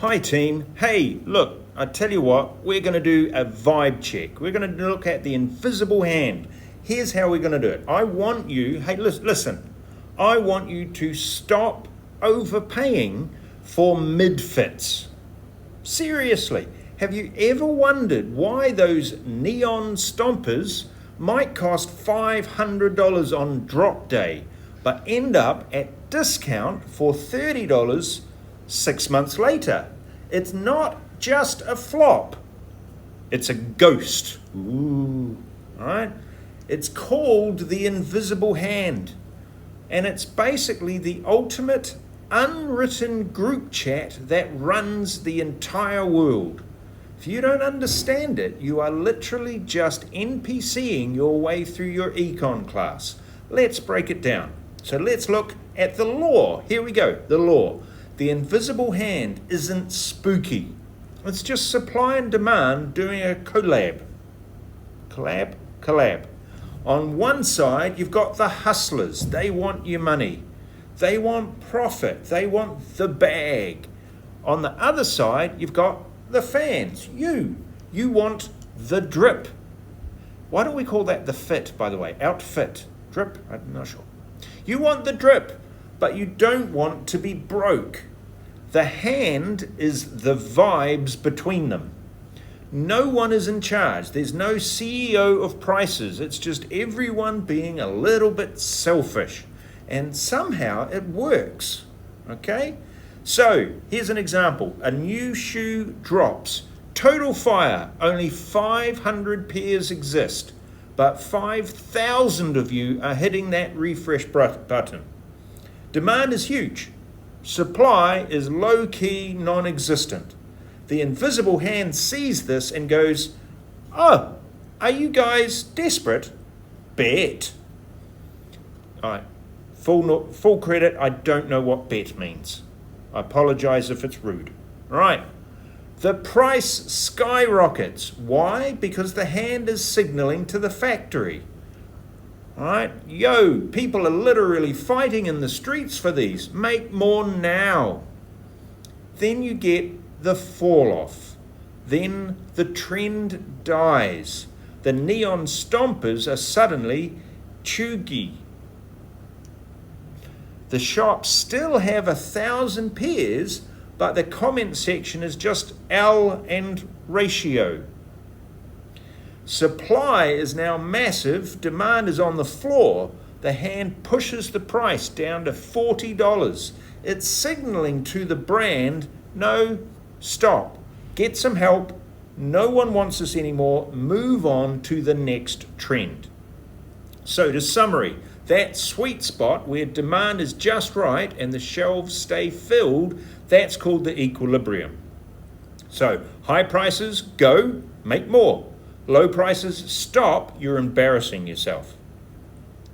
Hi team, hey look, I tell you what, we're going to do a vibe check. We're going to look at the invisible hand. Here's how we're going to do it. I want you, hey listen, I want you to stop overpaying for mid-fits. Seriously, have you ever wondered why those neon stompers might cost $500 on drop day, but end up at discount for $30 6 months later? It's not just a flop, it's a ghost. Ooh, all right? It's called the invisible hand, and it's basically the ultimate unwritten group chat that runs the entire world. If you don't understand it, you are literally just NPCing your way through your econ class. Let's break it down. So let's look at the law. Here we go, the law. The invisible hand isn't spooky. It's just supply and demand doing a collab. Collab. On one side, you've got the hustlers. They want your money. They want profit. They want the bag. On the other side, you've got the fans. You want the drip. Why don't we call that the fit, by the way? Outfit. Drip? I'm not sure. You want the drip, but you don't want to be broke. The hand is the vibes between them. No one is in charge. There's no CEO of prices. It's just everyone being a little bit selfish. And somehow it works. Okay? So, here's an example. A new shoe drops. Total fire. Only 500 pairs exist. But 5,000 of you are hitting that refresh button. Demand is huge. Supply is low-key, non-existent. The invisible hand sees this and goes, "Oh, are you guys desperate? Bet." All right, full credit, I don't know what bet means. I apologize if it's rude. All right, the price skyrockets. Why? Because the hand is signaling to the factory. All right, people are literally fighting in the streets for these. Make more now. Then you get the fall off. Then the trend dies. The neon stompers are suddenly chuggy. The shops still have 1,000 pairs, but the comment section is just L and ratio. Supply is now massive, demand is on the floor. The hand pushes the price down to $40. It's signaling to the brand, no, stop, get some help, no one wants this anymore, move on to the next trend. So to summary, that sweet spot where demand is just right and the shelves stay filled, that's called the equilibrium. So high prices, go, make more. Low prices, stop, you're embarrassing yourself.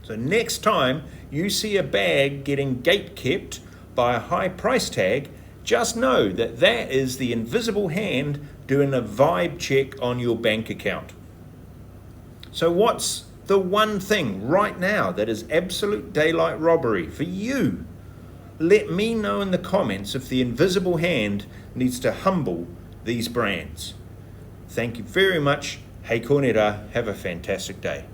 So next time you see a bag getting gate-kept by a high price tag, just know that that is the invisible hand doing a vibe check on your bank account. So what's the one thing right now that is absolute daylight robbery for you? Let me know in the comments if the invisible hand needs to humble these brands. Thank you very much. Hei kōnera, have a fantastic day.